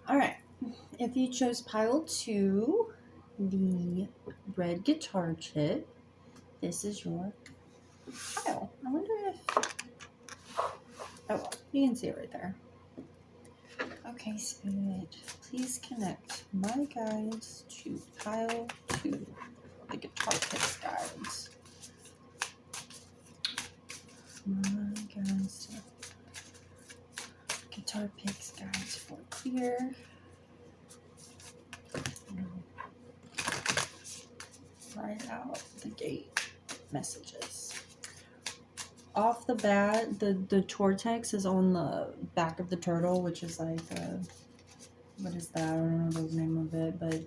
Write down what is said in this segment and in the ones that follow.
All right. If you chose pile 2, the red guitar tip, this is your pile. I wonder if. Oh, well, you can see it right there. Okay, Spirit, please connect my guides to pile 2, the guitar picks guides. My guides to guitar picks guides for clear. Right out the gate messages. Off the bat, the Tortex is on the back of the turtle, which is like what is that? I don't know the name of it, but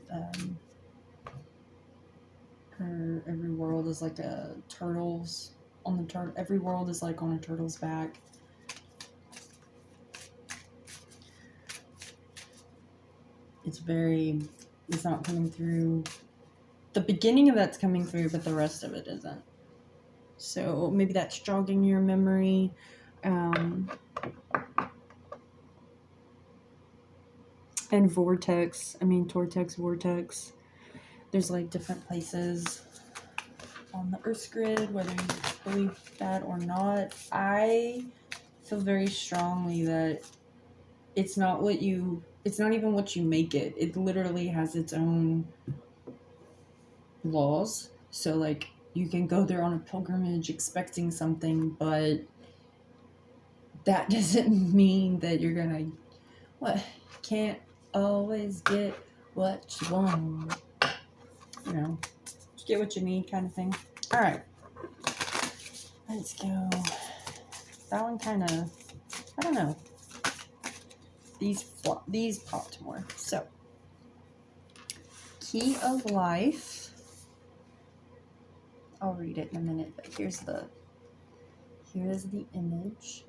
every world is like a turtle's on the turtle. Every world is like on a turtle's back. It's not coming through. The beginning of that's coming through, but the rest of it isn't. So maybe that's jogging your memory. And Vortex, Tortex, Vortex. There's like different places on the Earth's grid, whether you believe that or not. I feel very strongly that it's not even what you make it. It literally has its own laws. So like you can go there on a pilgrimage expecting something, but that doesn't mean that you're gonna can't always get what you want. Get what you need kind of thing. All right, let's go. That one kind of, I don't know. These popped more. So, Key of Life. I'll read it in a minute, but here's the image.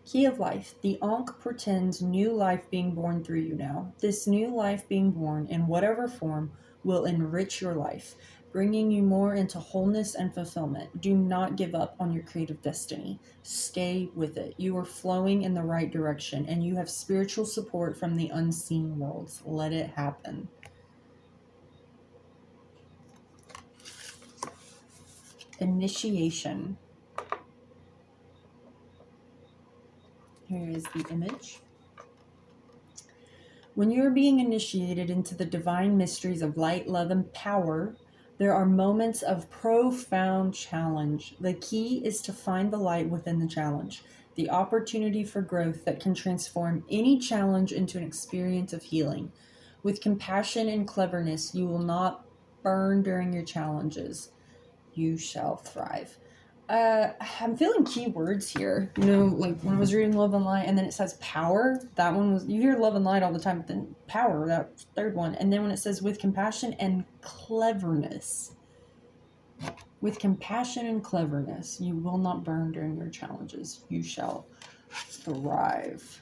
Key of Life. The Ankh pretends new life being born through you now. This new life being born, in whatever form, will enrich your life, bringing you more into wholeness and fulfillment. Do not give up on your creative destiny. Stay with it. You are flowing in the right direction, and you have spiritual support from the unseen worlds. Let it happen. Initiation. Here is the image. When you are being initiated into the divine mysteries of light, love, and power, there are moments of profound challenge. The key is to find the light within the challenge, the opportunity for growth that can transform any challenge into an experience of healing. With compassion and cleverness, you will not burn during your challenges. You shall thrive. I'm feeling keywords here. Like when I was reading Love and Light, and then it says power. That one was, you hear Love and Light all the time, but then power, that third one. And then when it says with compassion and cleverness. With compassion and cleverness, you will not burn during your challenges. You shall thrive.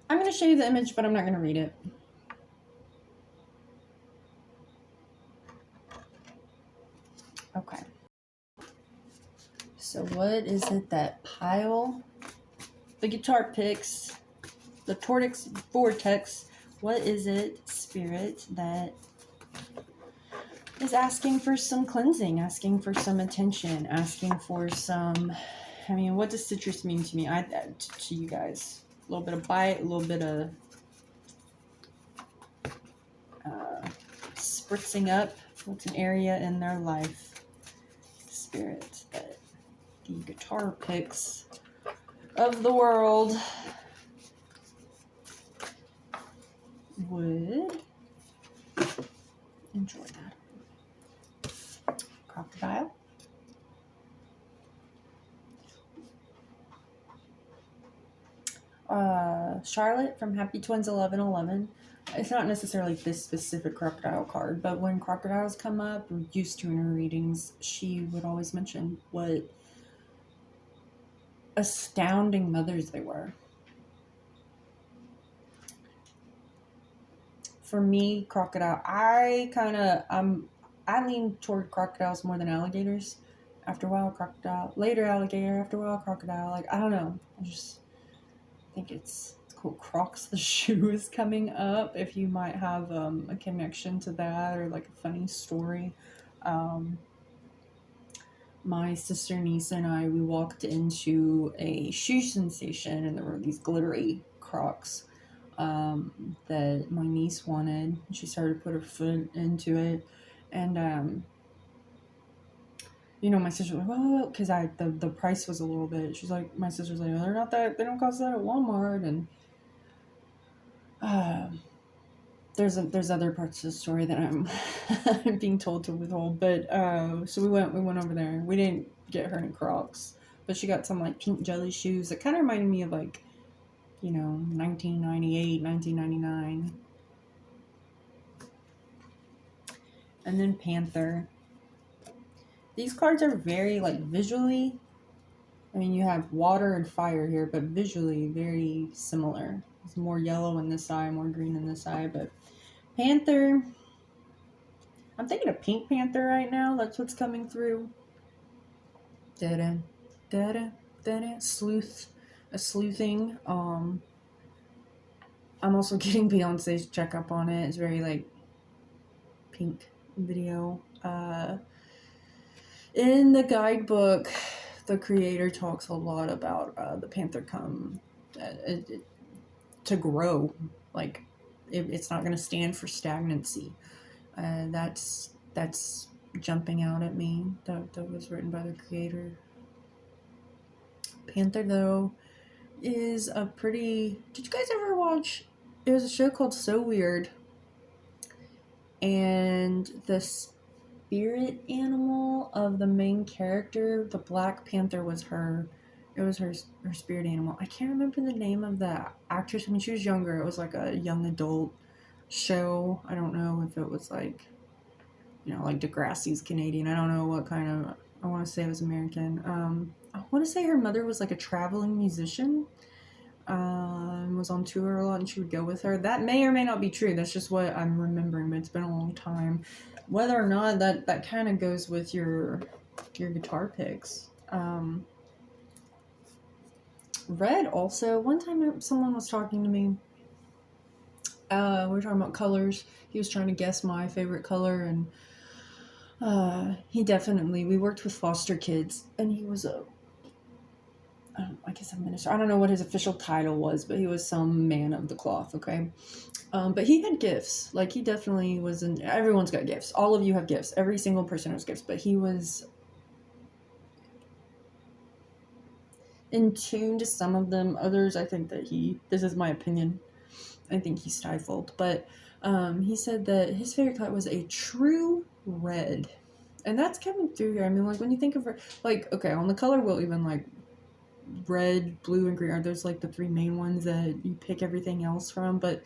I'm going to show you the image, but I'm not going to read it. Okay. So what is it that pile, the guitar picks, the Tortex Vortex, what is it, Spirit, that is asking for some cleansing, asking for some attention, asking for some, what does citrus mean to me? To you guys? A little bit of bite, a little bit of spritzing up. What's an area in their life, Spirit, that the guitar picks of the world would enjoy that. Crocodile. Charlotte from Happy Twins 1111. It's not necessarily this specific crocodile card, but when crocodiles come up, or used to in her readings, she would always mention what astounding mothers they were. For me, crocodile, I lean toward crocodiles more than alligators. After a while, crocodile. Later, alligator. After a while, crocodile. Like, I don't know. I just think it's called Crocs the Shoe is coming up. If you might have a connection to that or like a funny story. My sister, niece, and I, we walked into a shoe sensation, and there were these glittery Crocs that my niece wanted. She started to put her foot into it, and my sister was like, "Oh," because the price was a little bit. She's like, my sister's like, "They're not that. They don't cost that at Walmart." And uh, there's other parts of the story that I'm being told to withhold. But so we went over there. We didn't get her any Crocs, but she got some like pink jelly shoes that kind of reminded me of like 1998, 1999. And then Panther. These cards are very like visually. I mean, you have water and fire here, but visually very similar. It's more yellow in this eye, more green in this eye. But Panther, I'm thinking of Pink Panther right now. That's what's coming through. Da-da, da-da, da-da. A sleuthing. I'm also getting Beyonce's checkup on it. It's very like pink video. In the guidebook, the creator talks a lot about the Panther come to grow. Like it's not going to stand for stagnancy. That's jumping out at me. That was written by the creator. Panther though is a pretty. Did you guys ever watch? It was a show called So Weird, and the spirit animal of the main character, the Black Panther, was her. It was her spirit animal. I can't remember the name of the actress. I mean, she was younger. It was like a young adult show. I don't know if it was like, like Degrassi's Canadian. I don't know what kind of. I want to say it was American. I want to say her mother was like a traveling musician. Was on tour a lot, and she would go with her. That may or may not be true. That's just what I'm remembering, but it's been a long time. Whether or not that kind of goes with your guitar picks. Red also. One time someone was talking to me. We were talking about colors. He was trying to guess my favorite color, and we worked with foster kids, and he was I guess a minister. I don't know what his official title was, but he was some man of the cloth, okay? But he had gifts. Like, he definitely was everyone's got gifts. All of you have gifts. Every single person has gifts. But he was in tune to some of them. Others, I think that this is my opinion, I think he stifled. But he said that his favorite color was a true red. And that's coming through here. I mean, like, when you think of red, like, okay, on the color wheel, even, like, red, blue, and green are those like the three main ones that you pick everything else from. But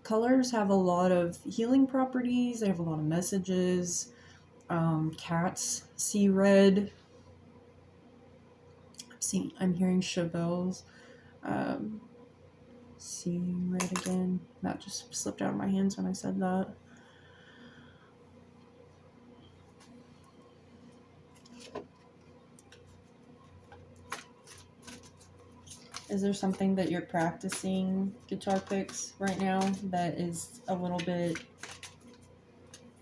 colors have a lot of healing properties. They have a lot of messages. Cats see red. I'm hearing Chevelle's see red again. That just slipped out of my hands when I said that. Is there something that you're practicing guitar picks right now that is a little bit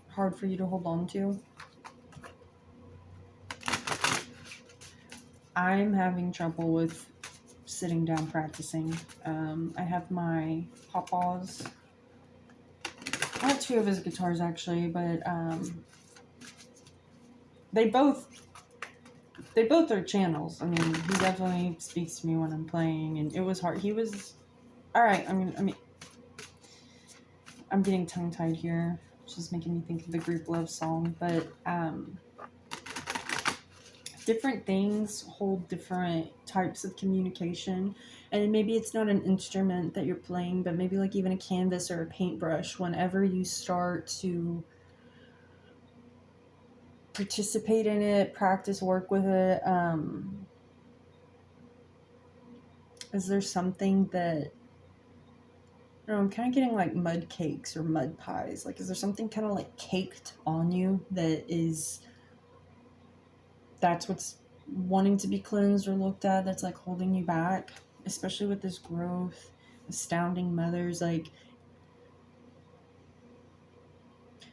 hard for you to hold on to? I'm having trouble with sitting down practicing. I have my Papa's. I have two of his guitars actually, but they both are channels. I mean, he definitely speaks to me when I'm playing, and it was hard. He was all right. I mean, I'm getting tongue-tied here, which is making me think of the group Love song. But different things hold different types of communication, and maybe it's not an instrument that you're playing, but maybe like even a canvas or a paintbrush. Whenever you start to participate in it, practice, work with it, is there something that, I'm kind of getting like mud cakes or mud pies. Like, is there something kind of like caked on you that's what's wanting to be cleansed or looked at, that's like holding you back, especially with this growth? astounding mothers. Like,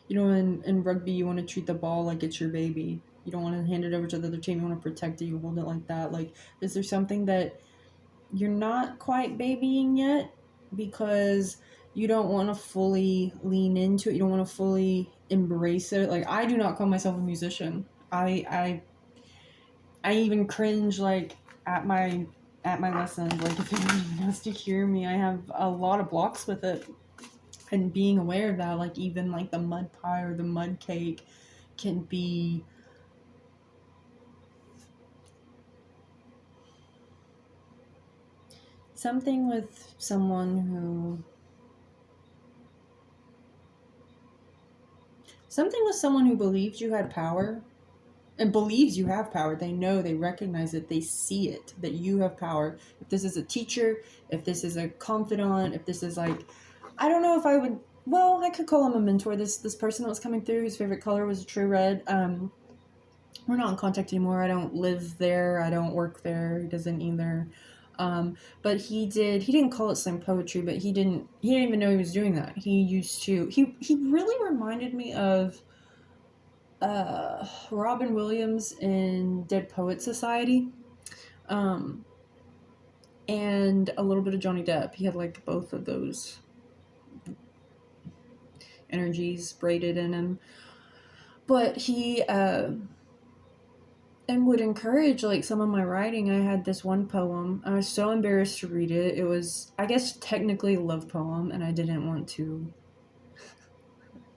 in rugby, you want to treat the ball like it's your baby. You don't want to hand it over to the other team. You want to protect it. You hold it like that. Like, is there something that you're not quite babying yet because you don't want to fully lean into it? You don't want to fully embrace it. Like, I do not call myself a musician. I even cringe, like, at my lessons. Like, if anybody has to hear me, I have a lot of blocks with it. And being aware of that, like, even like the mud pie or the mud cake can be something with someone who believes you had power and believes you have power. They know, they recognize it, they see it, that you have power. If this is a teacher, if this is a confidant, if this is like, I don't know if I would, well, I could call him a mentor. This person that was coming through, whose favorite color was a true red. We're not in contact anymore. I don't live there. I don't work there. He doesn't either. But he didn't call it slam poetry, but he didn't even know he was doing that. He really reminded me of Robin Williams in Dead Poet Society, and a little bit of Johnny Depp. He had like both of those energies braided in him, but he and would encourage like some of my writing. I had this one poem. I was so embarrassed to read it. It was, I guess, technically a love poem, and I didn't want to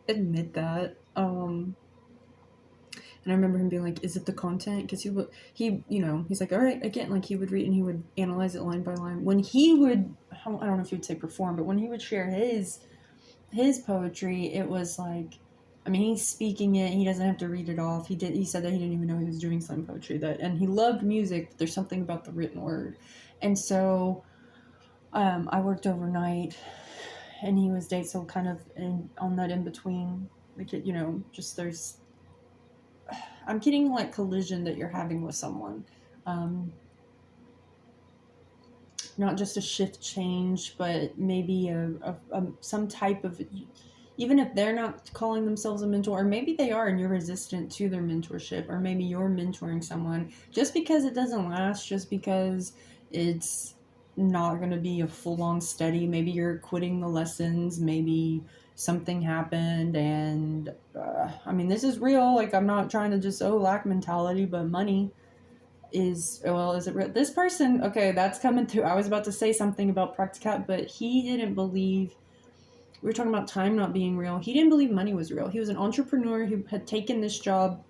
admit that. And I remember him being like, "Is it the content?" Because he's like, "All right," again, like he would read and he would analyze it line by line. When he would, I don't know if he would say perform, but when he would share his poetry, it was like, I mean, he's speaking it. He doesn't have to read it off. He said that he didn't even know he was doing slam poetry. And he loved music, but there's something about the written word. And so, I worked overnight, and he was day, so kind of on that in between. Like, just there's, I'm getting like collision that you're having with someone. Not just a shift change, but maybe some type of, even if they're not calling themselves a mentor, or maybe they are and you're resistant to their mentorship, or maybe you're mentoring someone just because it doesn't last, just because it's not going to be a full-on study. Maybe you're quitting the lessons, maybe something happened, and I mean, this is real. Like, I'm not trying to just lack mentality, but money is it real? This person, okay, that's coming through. I was about to say something about practical, but he didn't believe, we were talking about time not being real. He didn't believe money was real. He was an entrepreneur who had taken this job.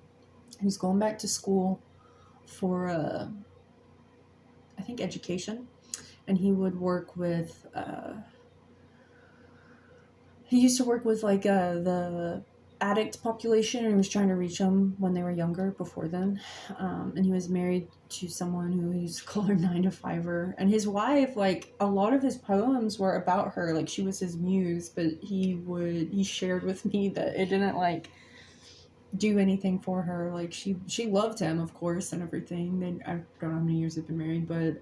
He was going back to school for I think education, and he would work with he used to work with like the addict population, and he was trying to reach them when they were younger, before then. And he was married to someone who he used to call her 9-to-5er, and his wife, like, a lot of his poems were about her, like she was his muse, but he shared with me that it didn't like do anything for her. Like, she loved him, of course, and everything. I don't know how many years they've been married, but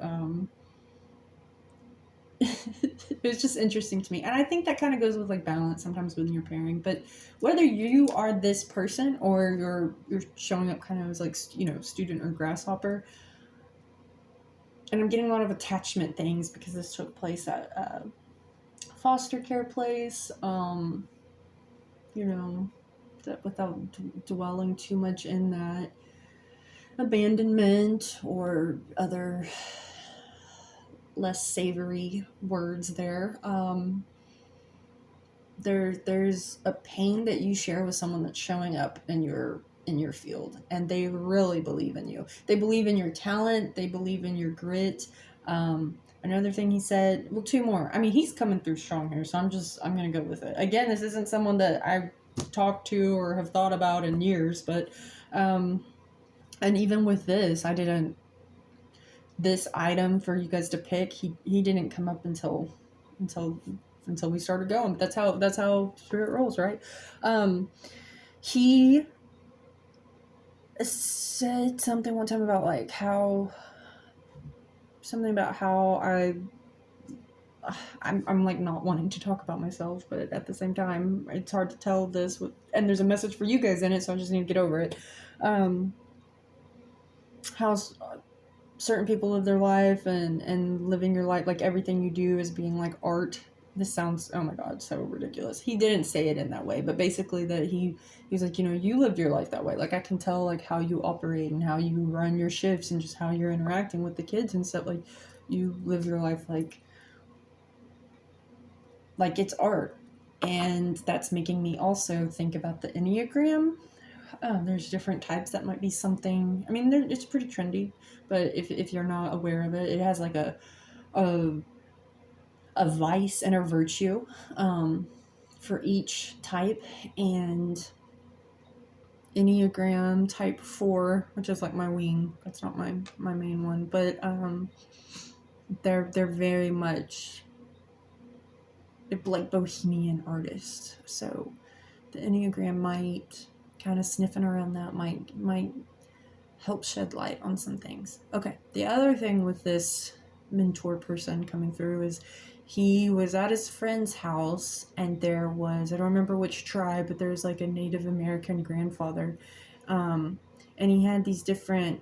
it was just interesting to me, and I think that kind of goes with like balance sometimes when you're pairing. But whether you are this person or you're showing up kind of as like student or grasshopper, and I'm getting a lot of attachment things because this took place at a foster care place, that without dwelling too much in that abandonment or other less savory words there. There's a pain that you share with someone that's showing up in your field, and they really believe in you. They believe in your talent. They believe in your grit. Another thing he said, well, two more. I mean, he's coming through strong here, so I'm gonna go with it. Again, this isn't someone that I've talked to or have thought about in years, but and even with this, I didn't, this item for you guys to pick, he didn't come up until we started going. But that's how spirit rolls, right? He said something one time about like how I I'm like not wanting to talk about myself, but at the same time, it's hard to tell this and there's a message for you guys in it, so I just need to get over it. How certain people live their life and living your life, like everything you do is being like art. This sounds, oh my god, so ridiculous. He didn't say it in that way, but basically that he's like, you live your life that way. Like I can tell like how you operate and how you run your shifts and just how you're interacting with the kids and stuff. Like you live your life like it's art. And that's making me also think about the Enneagram. There's different types. That might be something. I mean, it's pretty trendy, but if you're not aware of it, it has like a vice and a virtue for each type. And Enneagram type 4, which is like my wing. That's not my main one, but they're very much like bohemian artists. So the Enneagram might kind of sniffing around that might help shed light on some things. Okay, the other thing with this mentor person coming through is he was at his friend's house and there was, I don't remember which tribe, but there's like a Native American grandfather, and he had these different,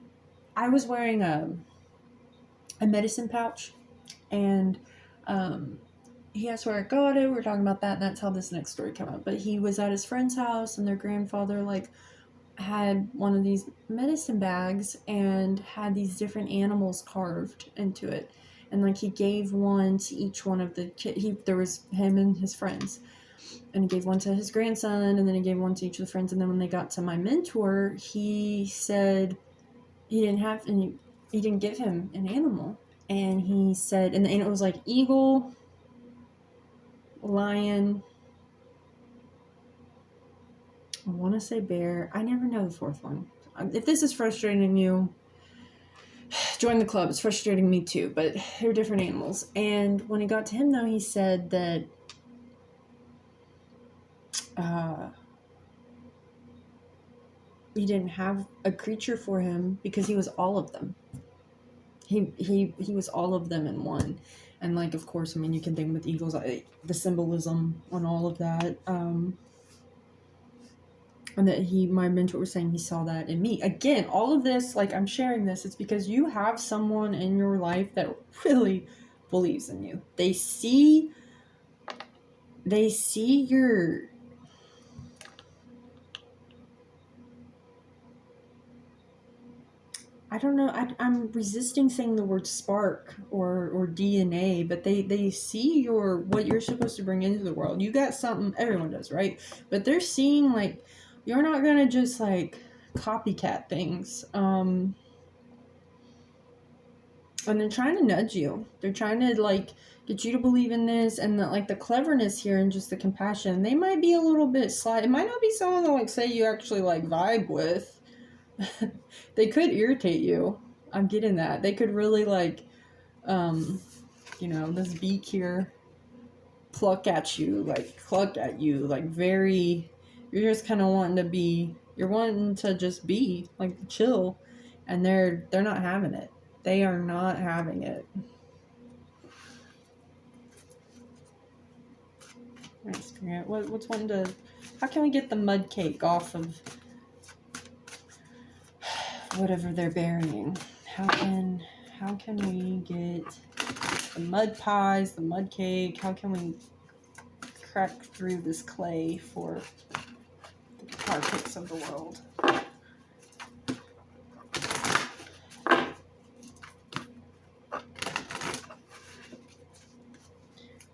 I was wearing a medicine pouch, and he asked where I got it. We were talking about that, and that's how this next story came up. But he was at his friend's house, and their grandfather like had one of these medicine bags and had these different animals carved into it, and like he gave one to each one of the kids. There was him and his friends, and he gave one to his grandson, and then he gave one to each of the friends. And then when they got to my mentor, he said he didn't have any. He didn't give him an animal, and he said, and it was like eagle, lion, I want to say bear. I never know the fourth one. If this is frustrating you, join the club. It's frustrating me too, but they're different animals. And when he got to him, though, he said that he didn't have a creature for him because he was all of them. He was all of them in one. And like, of course, I mean, you can think with eagles, the symbolism on all of that. And that my mentor was saying he saw that in me. Again, all of this, like I'm sharing this, it's because you have someone in your life that really believes in you. They see your, I don't know, I'm resisting saying the word spark or DNA, but they see what you're supposed to bring into the world. You got something, everyone does, right? But they're seeing like, you're not gonna just like copycat things. And they're trying to nudge you. They're trying to like get you to believe in this, and like the cleverness here and just the compassion. They might be a little bit sly. It might not be someone to like say you actually like vibe with. They could irritate you. I'm getting that. They could really like, this beak here, cluck at you, like very. You're just kind of you're wanting to just be like chill, and they're not having it. They are not having it. Right, Spirit. What's one to? How can we get the mud cake off of whatever they're burying? How can we get the mud pies, the mud cake? How can we crack through this clay for the carpets of the world?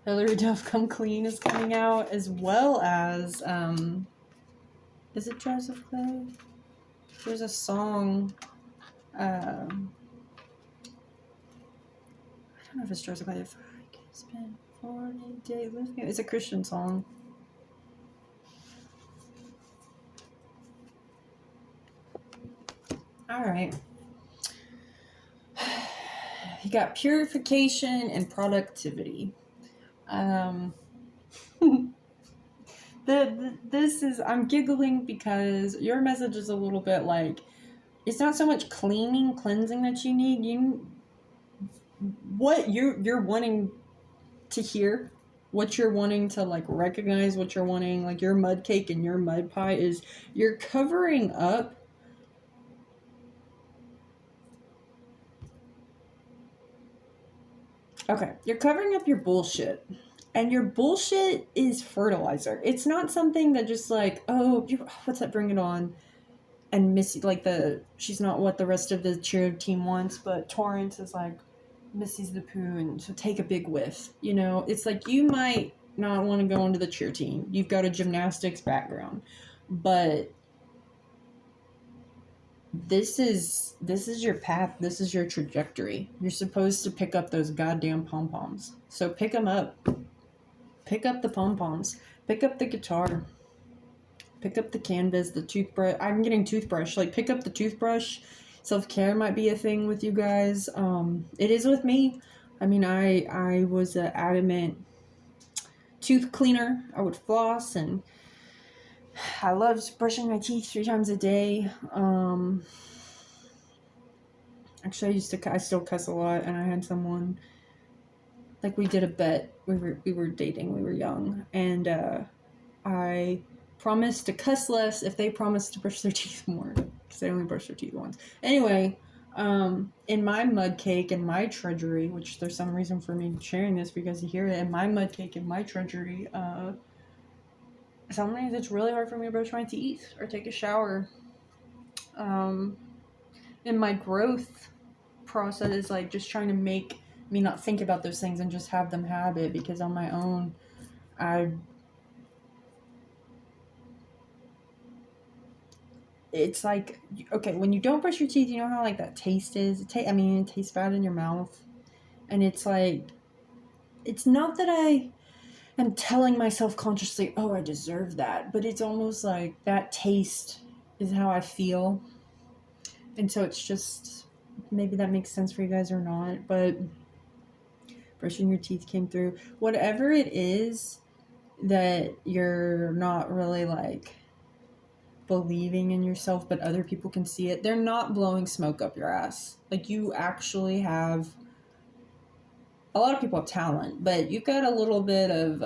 Hilary Duff Come Clean is coming out, as well as, is it Jars of Clay? There's a song, I don't know if it's Jars of Clay. If I can spend 40 days with you. It's a Christian song. All right. You got purification and productivity. This is, I'm giggling because your message is a little bit like, it's not so much cleansing that you need. What you're wanting to hear what you're wanting to like recognize, what you're wanting, like your mud cake and your mud pie is you're covering up you're covering up your bullshit. And your bullshit is fertilizer. It's not something that just like, oh, what's that? Bring it on. And Missy, like she's not what the rest of the cheer team wants, but Torrance is like, Missy's the poo, and so take a big whiff. You know, it's like you might not want to go into the cheer team. You've got a gymnastics background, but this is your path. This is your trajectory. You're supposed to pick up those goddamn pom poms. So pick them up. Pick up the pom poms. Pick up the guitar. Pick up the canvas, the toothbrush. I'm getting toothbrush. Like, pick up the toothbrush. Self-care might be a thing with you guys. It is with me. I mean, I was an adamant tooth cleaner. I would floss, and I loved brushing my teeth 3 times a day. Actually, I still cuss a lot, and I had someone, like, we did a bet. We were dating. We were young, and I promised to cuss less if they promised to brush their teeth more, because they only brush their teeth once. Anyway, in my mud cake and my treasury, which there's some reason for me sharing this because you hear it, in my mud cake and my treasury, sometimes it's really hard for me to brush my teeth or take a shower. In my growth process is like just trying to make me not think about those things and just have them habit, because on my own, it's like, okay, when you don't brush your teeth, you know how like that taste is? It tastes bad in your mouth. And it's like, it's not that I am telling myself consciously, oh, I deserve that. But it's almost like that taste is how I feel. And so it's just, maybe that makes sense for you guys or not. But brushing your teeth came through. Whatever it is that you're not really like believing in yourself, but other people can see it, they're not blowing smoke up your ass. Like, you actually have, a lot of people have talent, but you've got a little bit of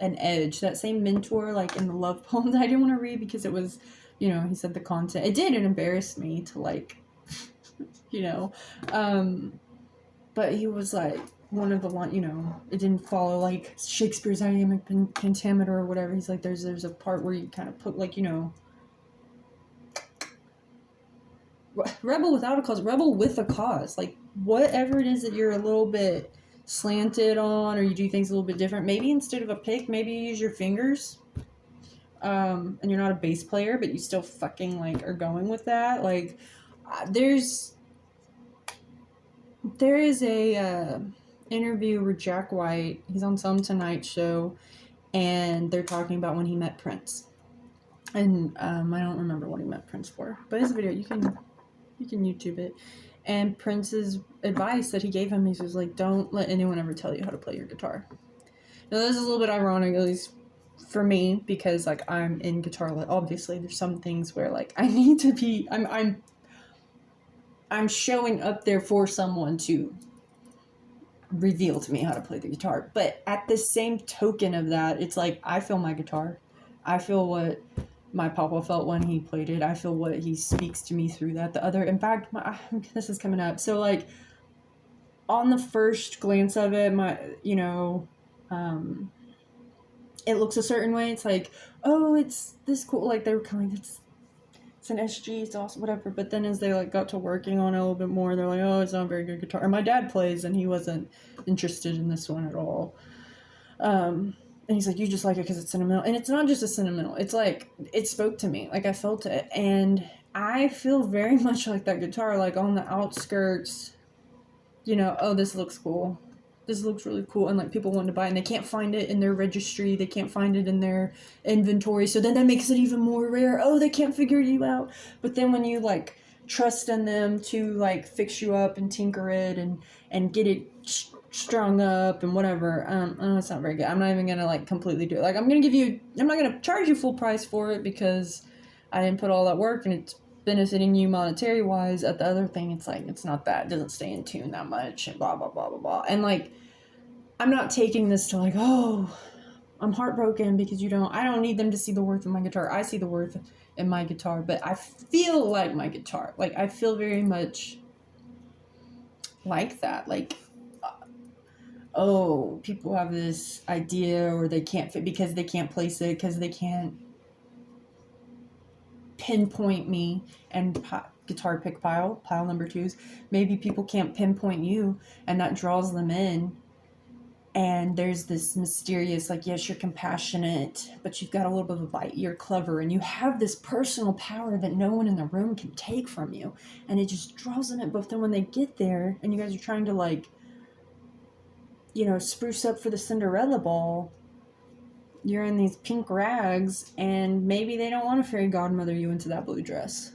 an edge. That same mentor, like in the love poem that I didn't want to read because it was, he said the content, it embarrassed me to like, but he was like, one of the one, it didn't follow like Shakespeare's iambic pentameter or whatever. He's like, there's a part where you kind of put like, rebel without a cause, rebel with a cause. Like, whatever it is that you're a little bit slanted on, or you do things a little bit different, maybe instead of a pick, maybe you use your fingers. And you're not a bass player, but you still fucking like are going with that. Like, there is a interview with Jack White. He's on some Tonight Show, and they're talking about when he met Prince. And I don't remember what he met Prince for, but his video, you can YouTube it. And Prince's advice that he gave him, he was like, don't let anyone ever tell you how to play your guitar. Now, this is a little bit ironic, at least for me, because like I'm in guitar. Obviously, there's some things where like I need to be. I'm showing up there for someone to reveal to me how to play the guitar. But at the same token of that, it's like I feel my guitar. I feel what my papa felt when he played it. I feel what he speaks to me through that. In fact, this is coming up. So like, on the first glance of it, it looks a certain way. It's like, oh, it's this cool. Like, they were kind of, it's an SG, it's awesome, whatever. But then as they like got to working on it a little bit more, they're like, oh, it's not a very good guitar. And my dad plays, and he wasn't interested in this one at all. And he's like, you just like it because it's sentimental. And it's not just a sentimental. It's like, it spoke to me. Like, I felt it. And I feel very much like that guitar, like on the outskirts, oh, this looks cool. This looks really cool. And like, people want to buy it, and they can't find it in their registry. They can't find it in their inventory. So then that makes it even more rare. Oh, they can't figure you out. But then when you like trust in them to like fix you up and tinker it and get it strung up and whatever, it's not very good. I'm not even gonna like completely do it. Like, I'm not gonna charge you full price for it because I didn't put all that work and it's benefiting you monetary wise. At the other thing, it's like, it's not that, it doesn't stay in tune that much and blah blah blah blah blah. And like, I'm not taking this to like, oh, I'm heartbroken because I don't need them to see the worth of my guitar. I see the worth in my guitar, but I feel like my guitar. Like, I feel very much like that. Like, oh, people have this idea or they can't fit because they can't place it, because they can't pinpoint me. And guitar pick pile number 2s. Maybe people can't pinpoint you, and that draws them in. And there's this mysterious, like, yes, you're compassionate, but you've got a little bit of light. You're clever, and you have this personal power that no one in the room can take from you. And it just draws them in. But then when they get there, and you guys are trying to, like, spruce up for the Cinderella ball, you're in these pink rags, and maybe they don't want to fairy godmother you into that blue dress.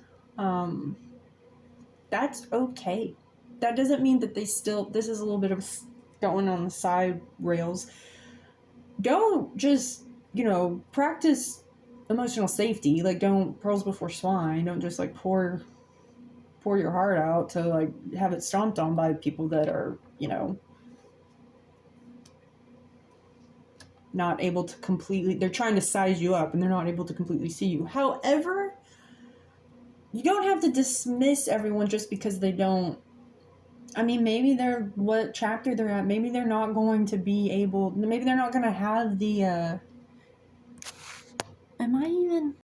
That's okay. That doesn't mean that this is a little bit of going on the side rails. Don't just, practice emotional safety. Like, don't pearls before swine. Don't just, like, pour your heart out to, like, have it stomped on by people that are, not able to completely, they're trying to size you up and they're not able to completely see you. However, you don't have to dismiss everyone just because they don't. I mean, maybe they're what chapter they're at. Maybe they're not going to be able. Maybe they're not going to have the. Am I even?